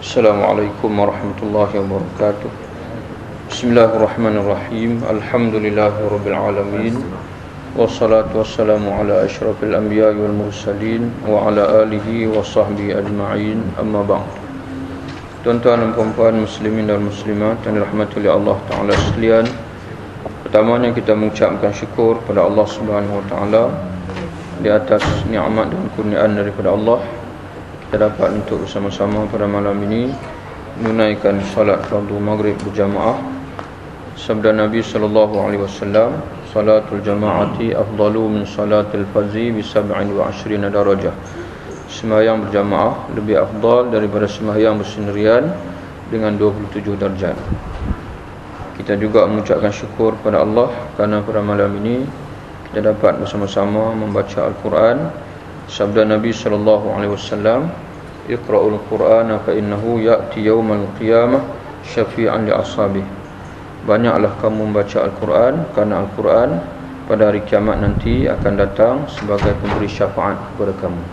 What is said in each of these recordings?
Assalamualaikum warahmatullahi wabarakatuh. Bismillahirrahmanirrahim. Alhamdulillahirabbil alamin. Wassalatu wassalamu ala asyrafil anbiya'i wal mursalin wa ala alihi wa sahbihi ajma'in. Amma ba'd. Tuan-tuan dan puan-puan muslimin dan muslimat yang dirahmati oleh Allah Taala sekalian, pertamanya kita mengucapkan syukur kepada Allah Subhanahu wa taala di atas nikmat dan kurniaan daripada Allah. Kita dapat untuk bersama-sama pada malam ini menunaikan salat fardu maghrib berjamaah. Sabda Nabi sallallahu alaihi wasallam, salatul jamaati afdalu min salatil fardhi bi 27 darajah. Sembahyang berjamaah lebih afdal daripada sembahyang bersendirian dengan 27 darjat. Kita juga mengucapkan syukur kepada Allah kerana pada malam ini kita dapat bersama-sama membaca Al-Quran. Sabda Nabi sallallahu alaihi wasallam, "Iqra'ul Qur'ana fa innahu ya'ti yaumal qiyamah syafi'an li ashabihi." Banyaklah kamu membaca Al-Quran kerana Al-Quran pada hari kiamat nanti akan datang sebagai pemberi syafaat kepada kamu.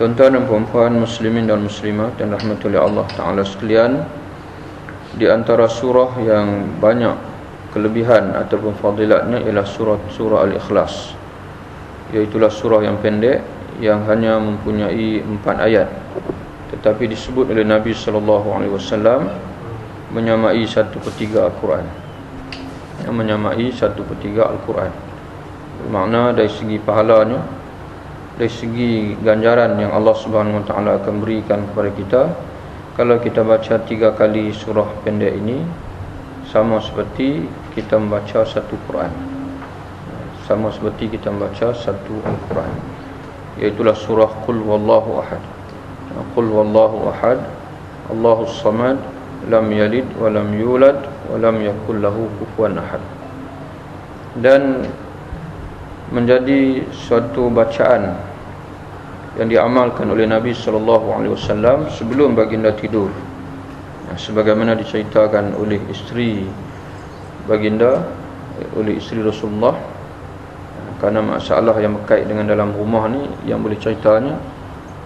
Tuan-tuan dan puan-puan muslimin dan muslimat yang dirahmati oleh Allah Taala sekalian, di antara surah yang banyak kelebihan ataupun fadilatnya ialah surah Al-Ikhlas. Iaitulah surah yang pendek yang hanya mempunyai 4 ayat, tetapi disebut oleh Nabi sallallahu alaihi wasallam menyamai 1/3 Al-Quran. Yang menyamai 1/3 Al-Quran. Bermakna dari segi pahalanya, dari segi ganjaran yang Allah Subhanahu wa taala akan berikan kepada kita, kalau kita baca 3 kali surah pendek ini, sama seperti kita membaca satu Quran. Sama seperti kita membaca satu Al-Quran. Iaitulah surah Qul Wallahu Ahad. Qul Wallahu Ahad, Allahus Samad, lam yalid wa lam yulad wa lam yakul lahu kufuwan ahad. Dan menjadi suatu bacaan yang diamalkan oleh Nabi sallallahu alaihi wasallam sebelum baginda tidur. Sebagaimana diceritakan oleh isteri baginda, oleh isteri Rasulullah, kerana masalah yang berkait dengan dalam rumah ni yang boleh ceritanya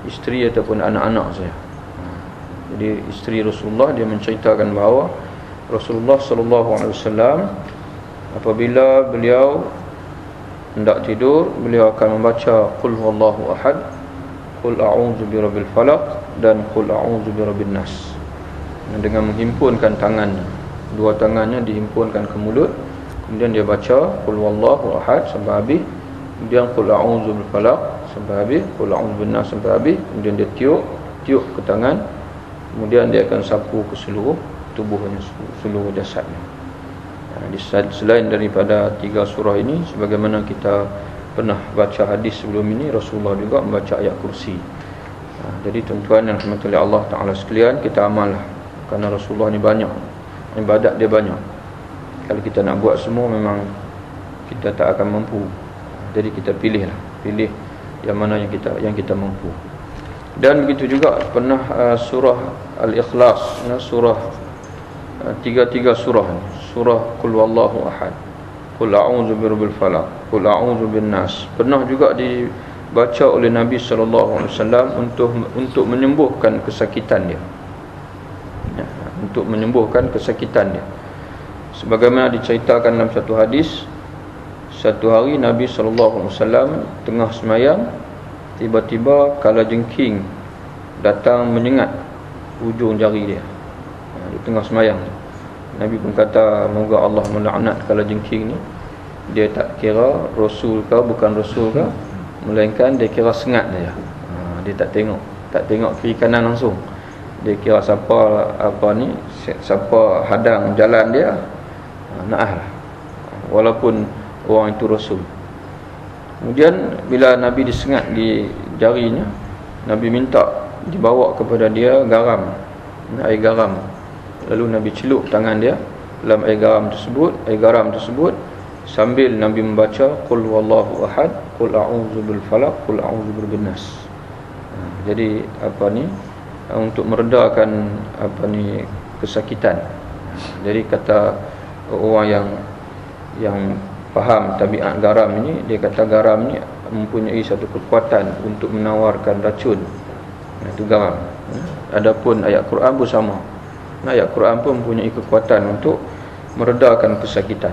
isteri ataupun anak-anak saya. Jadi isteri Rasulullah dia menceritakan bahawa Rasulullah sallallahu alaihi wasallam apabila beliau hendak tidur, beliau akan membaca Qul Huwallahu Ahad, Qul a'udzu birabbil falaq dan Qul a'udzu birabbin nas. Dengan menghimpunkan tangannya, dua tangannya dihimpunkan ke mulut, kemudian dia baca Qul Huwallahu Ahad sampai habis, kemudian Qul a'udzu bil falaq sampai habis, Qul a'udzu bin nas sampai habis, kemudian dia tiup ke tangan, kemudian dia akan sapu ke seluruh tubuhnya, seluruh jasadnya. Selain daripada 3 surah ini, sebagaimana kita pernah baca hadis sebelum ini, Rasulullah juga membaca ayat kursi. Jadi tuan-tuan yang dirahmati oleh Allah Taala sekalian, kita amallah, kerana Rasulullah ni banyak, ibadat dia banyak. Kalau kita nak buat semua, memang kita tak akan mampu. Jadi kita pilih yang mana yang kita mampu. Dan begitu juga pernah surah Al-Ikhlas, surah 3 surah ni. Surah Qul Wallahu Ahad, Qul a'udzu birabbil falaq, Qul a'udzu bin nas. Pernah juga dibaca oleh Nabi sallallahu alaihi wasallam untuk menyembuhkan kesakitan dia. Untuk menyembuhkan kesakitan dia. Sebagaimana diceritakan dalam satu hadis, satu hari Nabi sallallahu alaihi wasallam tengah sembahyang, tiba-tiba kalajengking datang menyengat ujung jari dia. Di tengah sembahyang Nabi pun kata, moga Allah melaknat kalajengking ni. Dia tak kira rasul ke bukan rasul ke, melainkan dia kira sengat dia. Dia tak tengok kiri kanan langsung. Dia kira siapa hadang jalan dia, naah lah, walaupun orang itu rasul. Kemudian bila Nabi disengat di jarinya, Nabi minta dibawa kepada dia garam, air garam. Lalu Nabi celup tangan dia dalam air garam tersebut sambil Nabi membaca Qul Huwallahu Ahad, Qul a'udzu bil falaq, Qul a'udzu birabbin nas. Jadi untuk meredakan kesakitan. Jadi kata orang yang faham tabiat garam ini, dia kata garam ni mempunyai satu kekuatan untuk menawarkan racun Itu gamam. Adapun ayat Quran pun sama. Ayat Quran pun mempunyai kekuatan untuk meredakan kesakitan.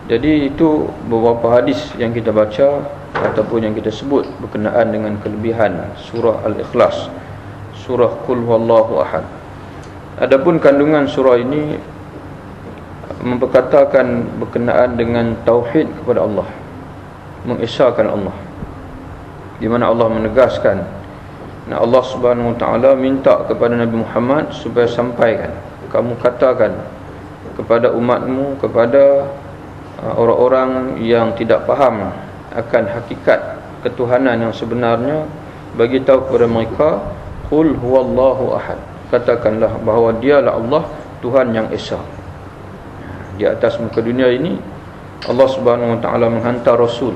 Jadi itu beberapa hadis yang kita baca ataupun yang kita sebut berkenaan dengan kelebihan surah Al-Ikhlas, surah Qul Huwallahu Ahad. Adapun kandungan surah ini memperkatakan berkenaan dengan tauhid kepada Allah, mengesahkan Allah, di mana Allah menegaskan, nah Allah Subhanahu Wa Taala minta kepada Nabi Muhammad supaya sampaikan, kamu katakan kepada umatmu, kepada orang-orang yang tidak faham akan hakikat ketuhanan yang sebenarnya, bagi tahu kepada mereka, Qul Huwallahu Ahad, katakanlah bahawa dialah Allah, Tuhan yang esa. Di atas muka dunia ini Allah Subhanahu Wa Taala menghantar Rasul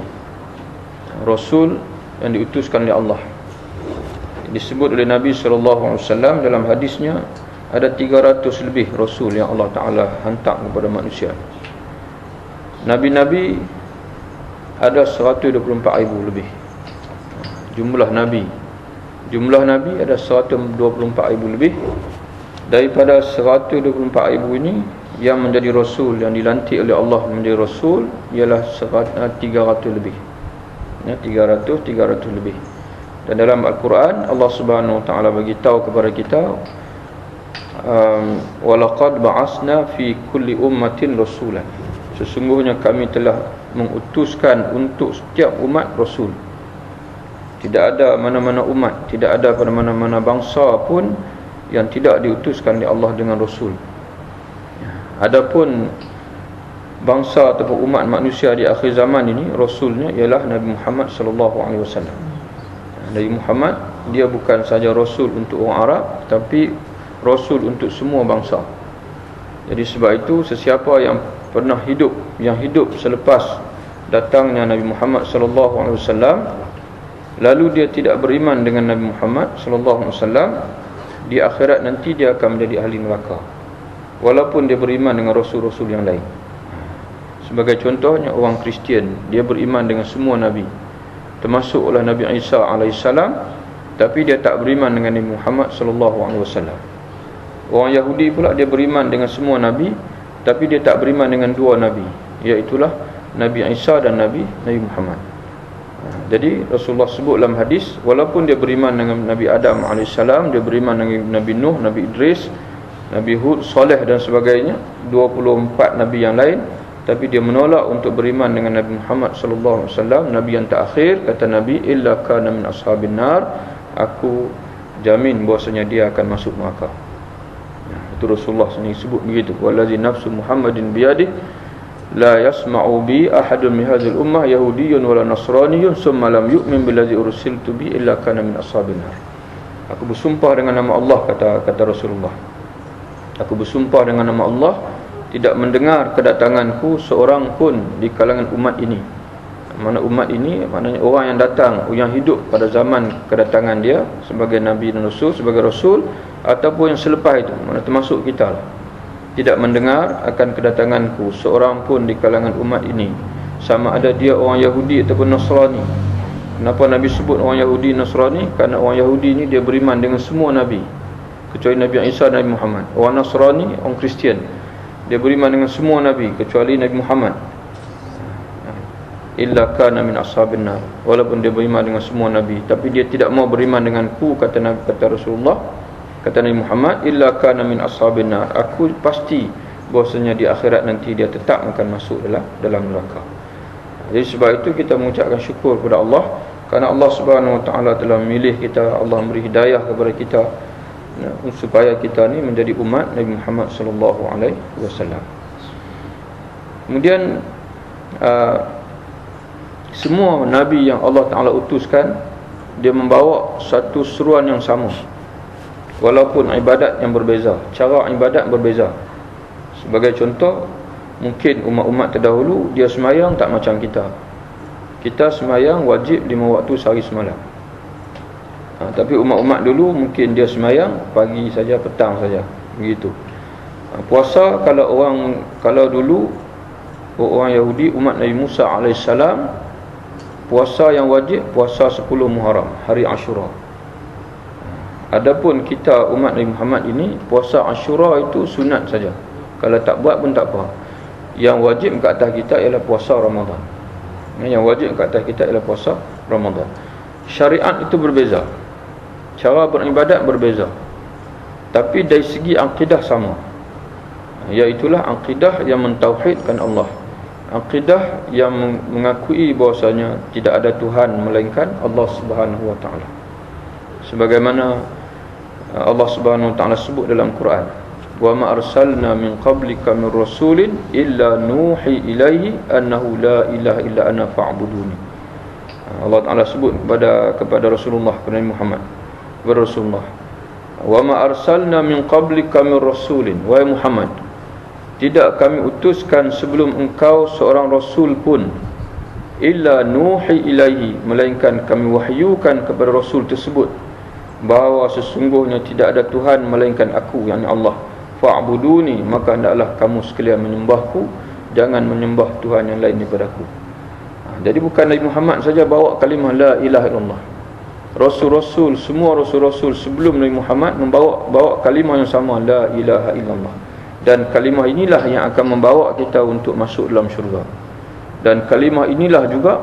yang diutuskan oleh Allah. Disebut oleh Nabi SAW dalam hadisnya, ada 300 lebih Rasul yang Allah Ta'ala hantar kepada manusia. Nabi-Nabi ada 124,000 lebih jumlah Nabi. Jumlah Nabi ada 124,000 lebih. Daripada 124,000 ini, yang menjadi Rasul, yang dilantik oleh Allah menjadi Rasul, ialah 300 lebih. 300 lebih. Dan dalam Al-Quran Allah Subhanahu Wa Taala bagi tahu kepada kita, walaqad ba'asna fi kulli ummatin rasulan, sesungguhnya kami telah mengutuskan untuk setiap umat Rasul. Tidak ada mana-mana umat, tidak ada pada mana-mana bangsa pun yang tidak diutuskan oleh Allah dengan Rasul. Adapun bangsa ataupun umat manusia di akhir zaman ini, Rasulnya ialah Nabi Muhammad SAW. Nabi Muhammad, dia bukan saja Rasul untuk orang Arab, tapi Rasul untuk semua bangsa. Jadi sebab itu, sesiapa yang pernah hidup, yang hidup selepas datangnya Nabi Muhammad SAW, lalu dia tidak beriman dengan Nabi Muhammad SAW, di akhirat nanti dia akan menjadi ahli neraka, walaupun dia beriman dengan Rasul-Rasul yang lain. Sebagai contohnya orang Kristian, dia beriman dengan semua Nabi, termasuklah Nabi Isa AS, tapi dia tak beriman dengan Nabi Muhammad SAW. Orang Yahudi pula, dia beriman dengan semua Nabi, tapi dia tak beriman dengan dua Nabi, iaitulah Nabi Isa dan Nabi Muhammad. Jadi Rasulullah sebut dalam hadis, walaupun dia beriman dengan Nabi Adam AS, dia beriman dengan Nabi Nuh, Nabi Idris, Nabi Hud, Saleh dan sebagainya, 24 Nabi yang lain, tapi dia menolak untuk beriman dengan Nabi Muhammad SAW, Nabi yang terakhir. Kata Nabi, illa kana min ashabin nar, aku jamin bahwasanya dia akan masuk neraka. Itu Rasulullah sendiri sebut begitu, wallazi nafsu Muhammadin biyadih la yasma'u bi ahadun min hadhil ummah yahudiyyun wala nasraniyyun summa lam yu'min billazi ursiltu bi illa kana min ashabin nar. Aku bersumpah dengan nama Allah, kata Rasulullah, aku bersumpah dengan nama Allah, tidak mendengar kedatanganku seorang pun di kalangan umat ini. Mana umat ini? Maknanya orang yang datang, yang hidup pada zaman kedatangan dia sebagai Nabi dan Rasul, sebagai Rasul, ataupun yang selepas itu, mana termasuk kita lah, tidak mendengar akan kedatanganku seorang pun di kalangan umat ini, sama ada dia orang Yahudi ataupun Nasrani. Kenapa Nabi sebut orang Yahudi Nasrani? Kerana orang Yahudi ini dia beriman dengan semua Nabi, kecuali Nabi Isa dan Nabi Muhammad. Orang Nasrani, orang Kristian, dia beriman dengan semua Nabi kecuali Nabi Muhammad. Illa kana min ashabin nar, walaupun dia beriman dengan semua Nabi, tapi dia tidak mau beriman denganku, kata Rasulullah, kata Nabi Muhammad, illa kana min ashabin nar, aku pasti bahwasanya di akhirat nanti dia tetap akan masuk dalam neraka. Jadi sebab itu kita mengucapkan syukur kepada Allah, kerana Allah Subhanahu Wa Taala telah memilih kita, Allah memberi hidayah kepada kita, supaya kita ni menjadi umat Nabi Muhammad SAW. Kemudian semua Nabi yang Allah Ta'ala utuskan, dia membawa satu seruan yang sama, walaupun ibadat yang berbeza, cara ibadat berbeza. Sebagai contoh, mungkin umat-umat terdahulu dia semayang tak macam kita. Kita semayang wajib 5 waktu sehari semalam. Tapi umat-umat dulu mungkin dia semayang pagi saja, petang saja, begitu. Puasa, kalau dulu orang Yahudi, umat Nabi Musa AS, puasa yang wajib puasa 10 Muharram, hari Ashura. Adapun kita umat Nabi Muhammad ini, puasa Ashura itu sunat saja. Kalau tak buat pun tak apa. Yang wajib ke atas kita ialah puasa Ramadan. Yang wajib ke atas kita ialah puasa Ramadan. Syariat itu berbeza, cara beribadat berbeza, tapi dari segi akidah sama, iaitulah akidah yang mentauhidkan Allah, akidah yang mengakui bahwasanya tidak ada Tuhan melainkan Allah Subhanahu wa taala. Sebagaimana Allah Subhanahu wa taala sebut dalam Quran, wa ma arsalna min qablika min rasulin illa nuhi ilaihi annahu la ilaha illa ana fa'buduni. Allah Taala sebut kepada Rasulullah, kepada Muhammad, kepada Rasulullah, wa ma arsalna min qablika min rasulin, wahai Muhammad, tidak kami utuskan sebelum engkau seorang rasul pun, illa nuhi ilaihi, melainkan kami wahyukan kepada rasul tersebut bahawa sesungguhnya tidak ada Tuhan melainkan aku, yakni Allah, fa'buduni, maka hendaklah kamu sekalian menyembahku, jangan menyembah Tuhan yang lain daripada aku. Jadi bukan Nabi Muhammad saja bawa kalimah la ilaha illallah. Rasul-rasul, semua rasul-rasul sebelum Nabi Muhammad bawa kalimah yang sama, la ilaha illallah. Dan kalimah inilah yang akan membawa kita untuk masuk dalam syurga. Dan kalimah inilah juga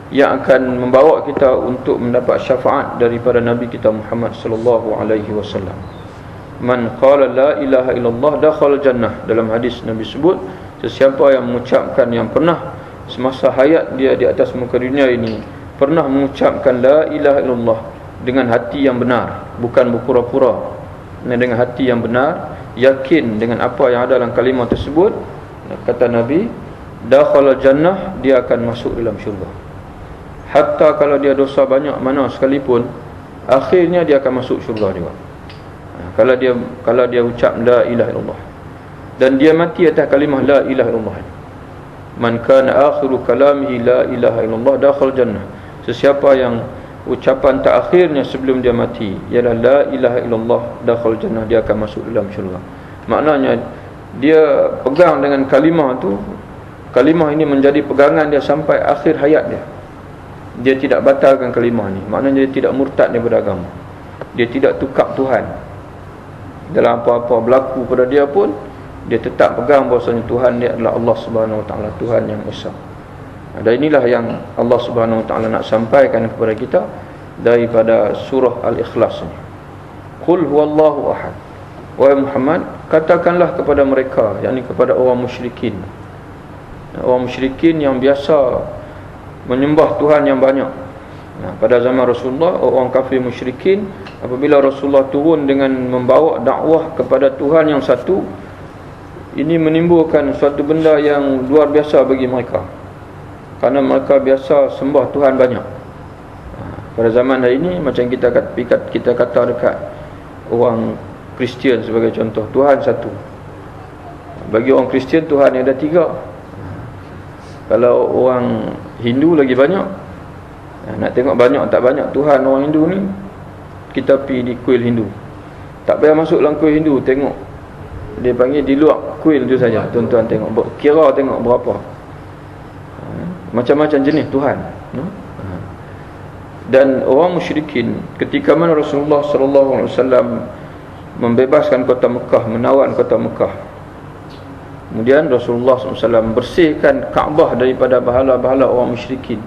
yang akan membawa kita untuk mendapat syafaat daripada Nabi kita Muhammad sallallahu alaihi wasallam. Man qala la ilaha illallah dakhala jannah. Dalam hadis Nabi sebut, sesiapa yang mengucapkan, yang pernah semasa hayat dia di atas muka dunia ini pernah mengucapkan la ilaha illallah dengan hati yang benar, bukan berpura-pura, dengan hati yang benar, yakin dengan apa yang ada dalam kalimah tersebut, kata Nabi, dakhala jannah, dia akan masuk dalam syurga. Hatta kalau dia dosa banyak mana sekalipun, akhirnya dia akan masuk syurga juga. Kalau dia ucap la ilaha illallah dan dia mati atas kalimah la ilaha illallah. Man kana akhiru kalamihi la ilaha illallah dakhal jannah. Sesiapa yang ucapan terakhirnya sebelum dia mati ialah la ilaha illallah dakhal jannah, dia akan masuk dalam syurga. Maknanya dia pegang dengan kalimah tu, kalimah ini menjadi pegangan dia sampai akhir hayat dia. Dia tidak batalkan kalimah ni. Maknanya dia tidak murtad daripada agama. Dia tidak tukar Tuhan. Dalam apa-apa berlaku pada dia pun, dia tetap pegang bahawasanya Tuhan dia adalah Allah Subhanahu wa taala, Tuhan yang esa. Dan inilah yang Allah Subhanahu wa taala nak sampaikan kepada kita daripada surah Al-Ikhlas ni. Qul huwallahu ahad. Wahai Muhammad, katakanlah kepada mereka, yakni kepada orang musyrikin. Orang musyrikin yang biasa menyembah Tuhan yang banyak. Pada zaman Rasulullah, orang kafir musyrikin, apabila Rasulullah turun dengan membawa dakwah kepada Tuhan yang satu, ini menimbulkan suatu benda yang luar biasa bagi mereka, kerana mereka biasa sembah Tuhan banyak. Pada zaman hari ini, macam kita kata dekat orang Kristian sebagai contoh, Tuhan satu. Bagi orang Kristian, Tuhan ada tiga. Kalau orang Hindu lagi banyak. Nak tengok banyak tak banyak Tuhan orang Hindu ni, kita pergi di kuil Hindu. Tak payah masuk dalam kuil Hindu, tengok, dia panggil di luar kuil tu saja, tuan-tuan tengok, kira tengok berapa macam-macam jenis Tuhan. Dan orang musyrikin, ketika mana Rasulullah sallallahu alaihi wasallam membebaskan kota Mekah, menawan kota Mekah, kemudian Rasulullah SAW bersihkan Kaabah daripada bahala-bahala orang musyrikin.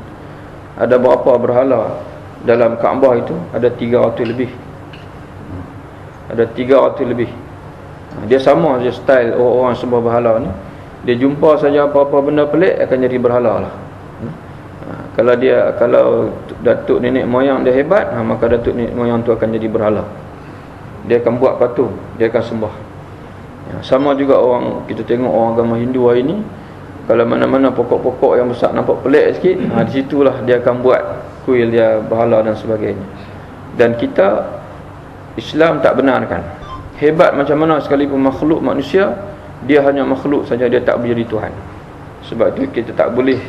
Ada berapa berhala dalam Kaabah itu? Ada 300 lebih. Ada 300 lebih. Dia sama saja style orang-orang sembah berhala ni. Dia jumpa saja apa-apa benda pelik akan jadi berhala lah. Kalau datuk nenek moyang dia hebat, maka datuk nenek moyang tu akan jadi berhala. Dia akan buat patung, dia akan sembah. Sama juga orang, kita tengok orang agama Hindu hari ni, kalau mana-mana pokok-pokok yang besar nampak pelik sikit, di situlah dia akan buat kuil dia, berhala dan sebagainya. Dan kita, Islam tak benarkan. Hebat macam mana sekalipun makhluk manusia, dia hanya makhluk saja, dia tak boleh jadi Tuhan. Sebab itu kita tak boleh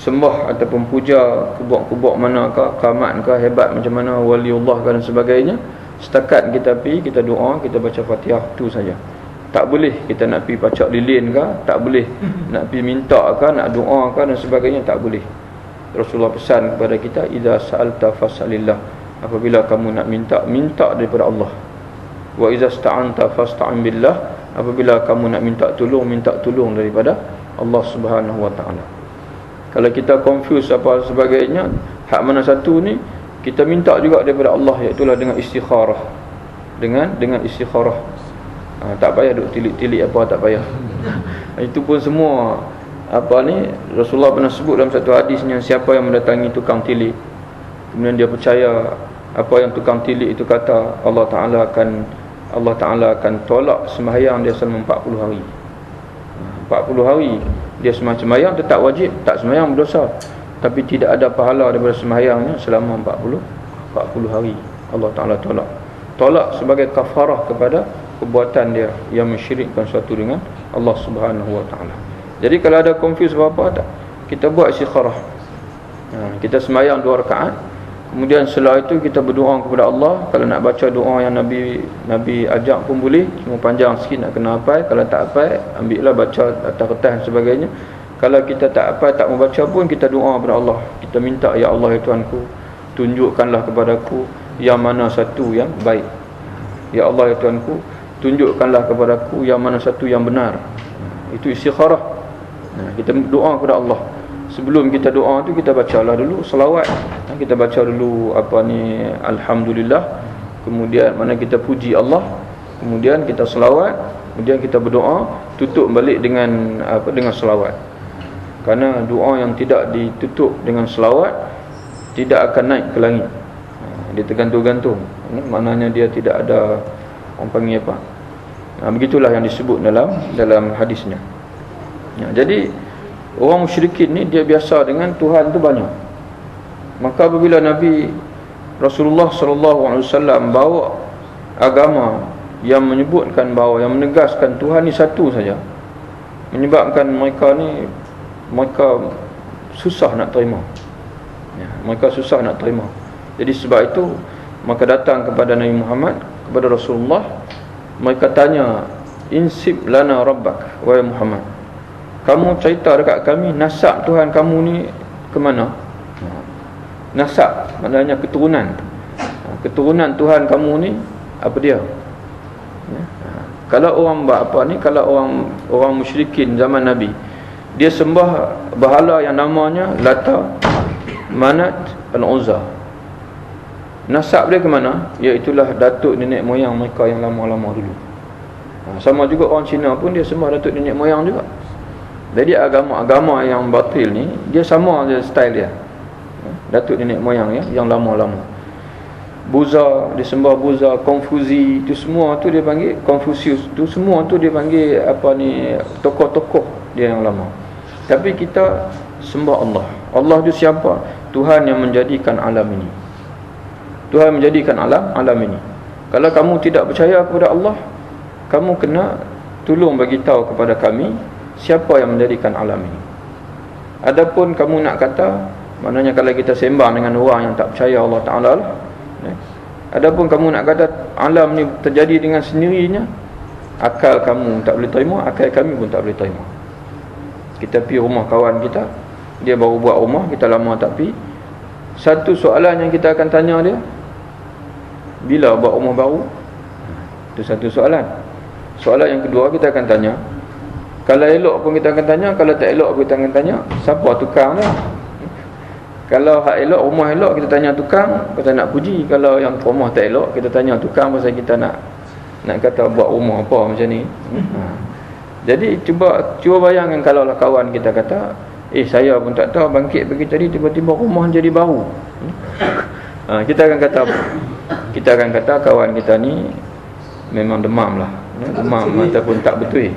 sembah ataupun puja kubur-kubur manakah, keramat ke, hebat macam mana, waliullah dan sebagainya. Setakat kita pergi, kita doa, kita baca Fatihah, tu saja. Tak boleh kita nak pergi pacak lilin ke, tak boleh nak pergi minta ke, nak doa ke dan sebagainya, tak boleh. Rasulullah pesan kepada kita, idza sa'alta fas'alillah, Apabila kamu nak minta daripada Allah. Wa iza sta'anta fasta'in billah. Apabila kamu nak minta tolong daripada Allah Subhanahu wa taala. Kalau kita confuse apa sebagainya, hak mana satu ni kita minta juga daripada Allah, iaitu dengan istikharah. Dengan istikharah. Tak payah duk tilik-tilik apa, tak payah. Itu pun semua apa ni Rasulullah pernah sebut dalam satu hadisnya, siapa yang mendatangi tukang tilik kemudian dia percaya apa yang tukang tilik itu kata, Allah Ta'ala akan tolak sembahyang dia selama 40 hari. 40 hari dia sembahyang tetap wajib, tak sembahyang berdosa, tapi tidak ada pahala daripada sembahyangnya selama 40 hari. Allah Ta'ala tolak sebagai kafarah kepada perbuatan dia yang mensyirikkan sesuatu dengan Allah Subhanahu wa taala. Jadi kalau ada confuse apa-apa, tak, kita buat istikharah. Kita sembahyang 2 rakaat, kemudian setelah itu kita berdoa kepada Allah. Kalau nak baca doa yang Nabi ajak pun boleh, cuma panjang sikit nak kena hafal. Kalau tak hafal, ambillah baca atas kertas dan sebagainya. Kalau kita tak hafal, tak membaca pun, kita doa kepada Allah. Kita minta, ya Allah ya Tuhanku, tunjukkanlah kepadaku yang mana satu yang baik. Ya Allah ya Tuhanku, tunjukkanlah kepadaku yang mana satu yang benar. Itu istikharah. Kita doa kepada Allah. Sebelum kita doa tu, kita bacalah dulu selawat. Kita baca dulu alhamdulillah. Kemudian mana kita puji Allah, kemudian kita selawat, kemudian kita berdoa, tutup balik dengan selawat. Kerana doa yang tidak ditutup dengan selawat tidak akan naik ke langit. Dia tergantung-gantung. Maknanya dia tidak ada, orang panggil apa? Begitulah yang disebut dalam hadisnya. Jadi orang musyrikin ni dia biasa dengan Tuhan tu banyak. Maka apabila Nabi Rasulullah SAW bawa agama yang menyebutkan bahawa, yang menegaskan Tuhan ni satu saja, menyebabkan mereka susah nak terima. Mereka susah nak terima. Jadi sebab itu maka datang kepada Nabi Muhammad, kepada Rasulullah, mereka tanya, insib lana rabbak, wahai Muhammad, kamu cerita dekat kami nasab Tuhan kamu ni ke mana? Nasab maknanya keturunan. Keturunan Tuhan kamu ni apa dia? Kalau orang kalau orang musyrikin zaman Nabi, dia sembah berhala yang namanya Lata, Manat dan Uzza. Nasab dia ke mana? Iaitulah datuk nenek moyang mereka yang lama-lama dulu. Sama juga orang Cina pun dia sembah datuk nenek moyang juga. Jadi agama yang batil ni dia sama je style dia. Datuk nenek moyang yang lama-lama. Buza, dia sembah Buza, Konfusi, itu semua tu dia panggil Konfusius, tu semua tu dia panggil tokoh-tokoh dia yang lama. Tapi kita sembah Allah. Allah tu siapa? Tuhan yang menjadikan alam ini. Tuhan menjadikan alam ini. Kalau kamu tidak percaya kepada Allah, kamu kena tolong bagi tahu kepada kami siapa yang menjadikan alam ini. Adapun kamu nak kata, maknanya kalau kita sembang dengan orang yang tak percaya Allah Ta'ala lah, adapun kamu nak kata alam ni terjadi dengan sendirinya, akal kamu tak boleh terima, akal kami pun tak boleh terima. Kita pergi rumah kawan kita, dia baru buat rumah, kita lama tak pergi. Satu soalan yang kita akan tanya dia, bila buat rumah baru? Itu satu soalan. Soalan yang kedua kita akan tanya, kalau elok pun kita akan tanya, kalau tak elok pun kita akan tanya, siapa tukang dia? Kalau hak elok, rumah elok, kita tanya tukang, kita nak puji. Kalau yang rumah tak elok, kita tanya tukang pasal kita nak kata buat rumah apa macam ni. Jadi cuba bayangkan kalau lah kawan kita kata, saya pun tak tahu, bangkit pergi tadi tiba-tiba rumah jadi baru. Kita akan kata apa? Kita akan kata kawan kita ni memang demam lah, demam ataupun tak betul.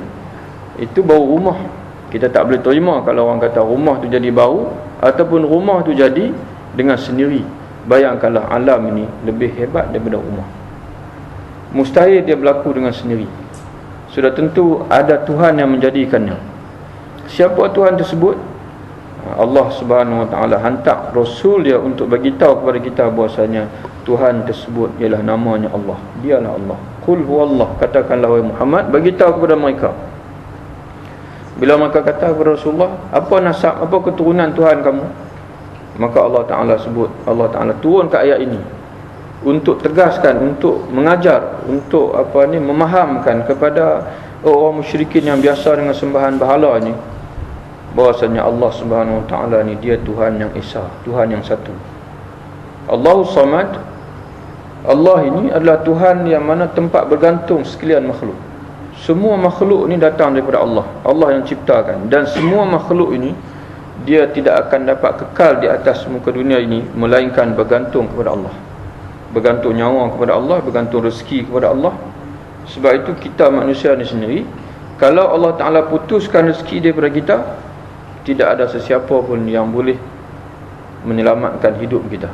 Itu baru rumah. Kita tak boleh terima kalau orang kata rumah tu jadi baru ataupun rumah tu jadi dengan sendiri. Bayangkanlah alam ini lebih hebat daripada rumah. Mustahil dia berlaku dengan sendiri. Sudah tentu ada Tuhan yang menjadikannya. Siapa Tuhan tersebut? Allah Subhanahu Wa Taala hantar Rasul dia untuk bagi tahu kepada kita bahasanya Tuhan tersebut ialah namanya Allah. Dialah Allah. Qul huwallah, katakanlah wahai Muhammad, bagi tahu kepada mereka. Bila mereka kata kepada Rasulullah, apa nasab, apa keturunan Tuhan kamu? Maka Allah Ta'ala sebut, Allah Ta'ala turun ke ayat ini. untuk tegaskan, untuk mengajar, untuk memahamkan kepada orang musyrikin yang biasa dengan sembahan berhala ni, bahwasanya Allah Subhanahu Wa Taala ni dia Tuhan yang esa, Tuhan yang satu. Allahus Samad, Allah ini adalah Tuhan yang mana tempat bergantung sekalian makhluk. Semua makhluk ni datang daripada Allah, Allah yang ciptakan. Dan semua makhluk ini dia tidak akan dapat kekal di atas muka dunia ini melainkan bergantung kepada Allah, bergantung nyawa kepada Allah, bergantung rezeki kepada Allah. Sebab itu kita manusia ni sendiri, kalau Allah Ta'ala putuskan rezeki daripada kita, tidak ada sesiapa pun yang boleh menyelamatkan hidup kita.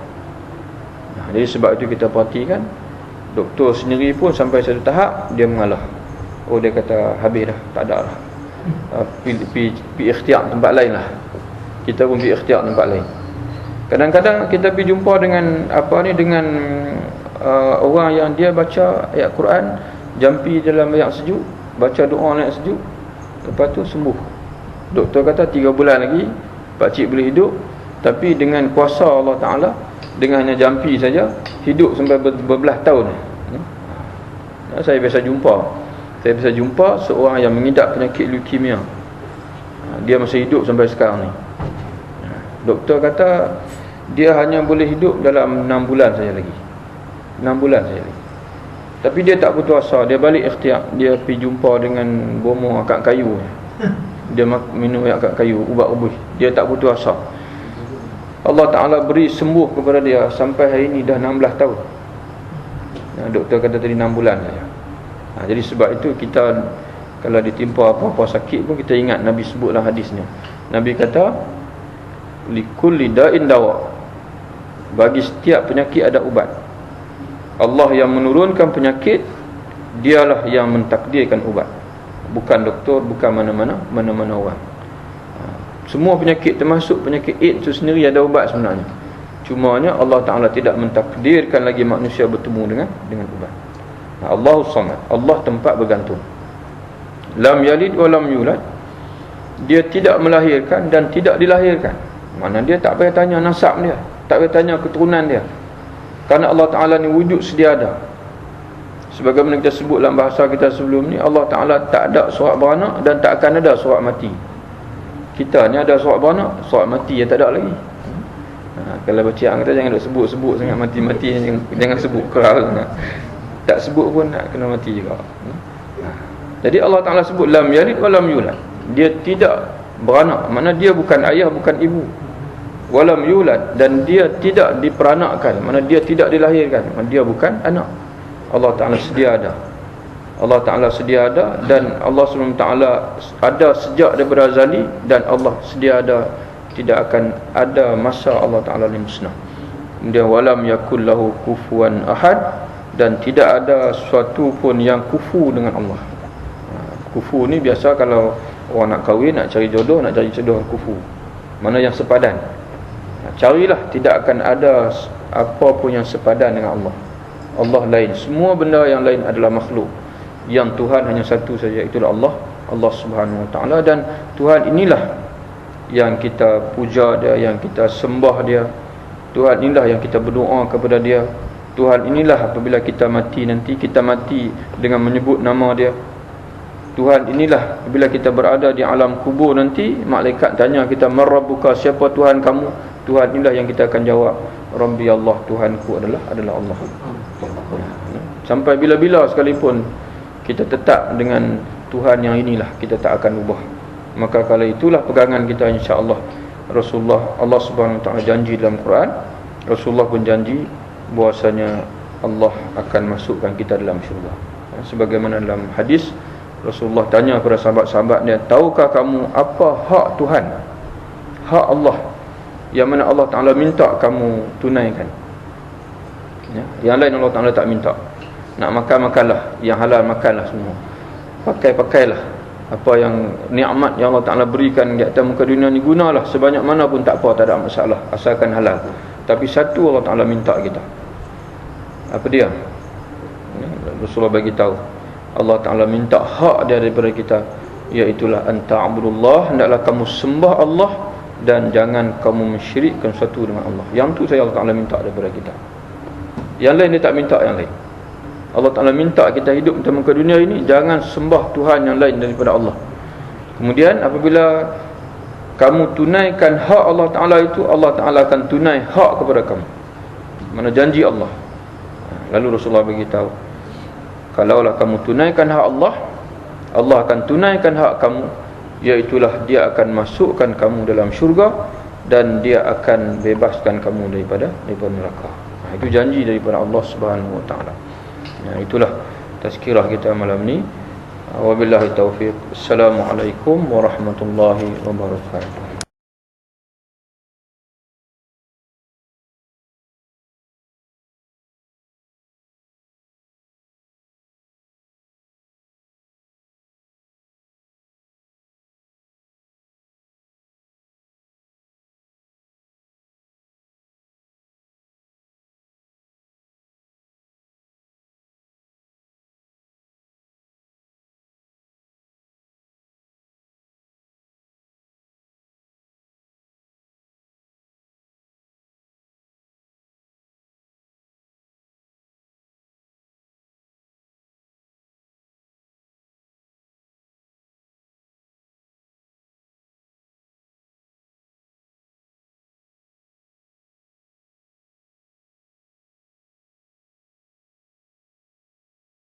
Jadi sebab itu kita perhatikan, doktor sendiri pun sampai satu tahap dia mengalah. Oh, dia kata habis dah, tak ada lah, pergi ikhtiar tempat lain lah. Kita pun pergi ikhtiar tempat lain. Kadang-kadang kita pergi jumpa dengan dengan orang yang dia baca ayat Quran, jampi dalam ayat sejuk, baca doa ayat sejuk, lepas tu sembuh. Doktor kata 3 bulan lagi pakcik boleh hidup, tapi dengan kuasa Allah Ta'ala, dengan hanya jampi saja, hidup sampai berbelas tahun. Saya biasa jumpa seorang yang mengidap penyakit leukemia. Dia masih hidup sampai sekarang ni. Doktor kata dia hanya boleh hidup dalam 6 bulan saja lagi. 6 bulan saja lagi. Tapi dia tak putus asa, dia balik ikhtiar. Dia pergi jumpa dengan bomo akak kayu. Dia minum akak kayu, ubat rebus. Dia tak putus asa. Allah Ta'ala beri sembuh kepada dia sampai hari ini dah 16 tahun. Doktor kata tadi 6 bulan saja. Jadi sebab itu kita kalau ditimpa apa-apa sakit pun kita ingat Nabi sebutlah hadisnya. Nabi kata likulli da'in dawa, bagi setiap penyakit ada ubat. Allah yang menurunkan penyakit, dialah yang mentakdirkan ubat, bukan doktor, bukan mana-mana orang. Semua penyakit termasuk penyakit AIDS itu sendiri ada ubat sebenarnya. Cumanya Allah Ta'ala tidak mentakdirkan lagi manusia bertemu dengan ubat. Allahus Samad, Allah tempat bergantung. Lam yalid wa lam yulad, dia tidak melahirkan dan tidak dilahirkan. Mana dia tak payah tanya nasab dia, tak payah tanya keturunan dia, kerana Allah Ta'ala ni wujud sedia ada. Sebagaimana kita sebut dalam bahasa kita sebelum ni, Allah Ta'ala tak ada sorak beranak dan tak akan ada sorak mati. Kita ni ada sorak beranak, sorak mati yang tak ada lagi. Kalau bacian kita jangan sebut-sebut sangat mati-mati, jangan sebut keral sangat. Tak sebut pun nak kena mati juga. Jadi Allah Ta'ala sebut lam yalid wa lam yulad, dia tidak beranak, makna dia bukan ayah, bukan ibu. Walam yulad, dan dia tidak diperanakkan, makna dia tidak dilahirkan, makna dia bukan anak. Allah Ta'ala sedia ada. Allah Ta'ala sedia ada, dan Allah SWT ada sejak daripada azali, dan Allah sedia ada, tidak akan ada masa Allah Ta'ala ni musnah. Kemudian walam yakul lahu kufuwan ahad, dan tidak ada sesuatu pun yang kufu dengan Allah. Kufu ni biasa kalau orang nak kahwin, nak cari jodoh, nak cari jodoh kufu, mana yang sepadan. Carilah, tidak akan ada apa pun yang sepadan dengan Allah. Allah lain, semua benda yang lain adalah makhluk. Yang Tuhan hanya satu saja, itulah Allah, Allah Subhanahu Wa Taala. Dan Tuhan inilah yang kita puja dia, yang kita sembah dia. Tuhan inilah yang kita berdoa kepada dia. Tuhan inilah apabila kita mati nanti, kita mati dengan menyebut nama dia. Tuhan inilah apabila kita berada di alam kubur nanti, malaikat tanya kita, man rabbuka, siapa Tuhan kamu? Tuhan inilah yang kita akan jawab, Rabbi Allah, Tuhanku adalah Allah. Sampai bila-bila sekalipun kita tetap dengan Tuhan yang inilah, kita tak akan ubah. Maka kala itulah pegangan kita, insya-Allah. Rasulullah, Allah Subhanahu Wa Taala janji dalam Quran, Rasulullah pun janji bahwasanya Allah akan masukkan kita dalam syurga. Sebagaimana dalam hadis, Rasulullah tanya kepada sahabat-sahabat dia, tahukah kamu apa hak Tuhan, hak Allah, yang mana Allah Ta'ala minta kamu tunaikan? Yang lain Allah Ta'ala tak minta. Nak makan, makanlah, yang halal makanlah semua, pakailah apa yang nikmat yang Allah Ta'ala berikan di atas muka dunia ni, gunalah sebanyak mana pun tak apa, tak ada masalah, asalkan halal. Tapi satu Allah Ta'ala minta kita, apa dia? Rasulullah bagi tahu, Allah Ta'ala minta hak dia daripada kita, iaitulah anta'budullah, hendaklah kamu sembah Allah dan jangan kamu mensyirikkan sesuatu dengan Allah. Yang tu saya Allah Ta'ala minta daripada kita. Yang lain dia tak minta yang lain. Allah Ta'ala minta kita hidup di muka dunia ini, jangan sembah Tuhan yang lain daripada Allah. Kemudian apabila kamu tunaikan hak Allah Ta'ala itu, Allah Ta'ala akan tunai hak kepada kamu. Mana janji Allah. Lalu Rasulullah beritahu, kalaulah kamu tunaikan hak Allah, Allah akan tunaikan hak kamu, iaitulah dia akan masukkan kamu dalam syurga dan dia akan bebaskan kamu daripada neraka. Itu janji daripada Allah Subhanahu wa taala. Itulah tazkirah kita malam ni. Wabillahi taufiq. Assalamualaikum warahmatullahi wabarakatuh.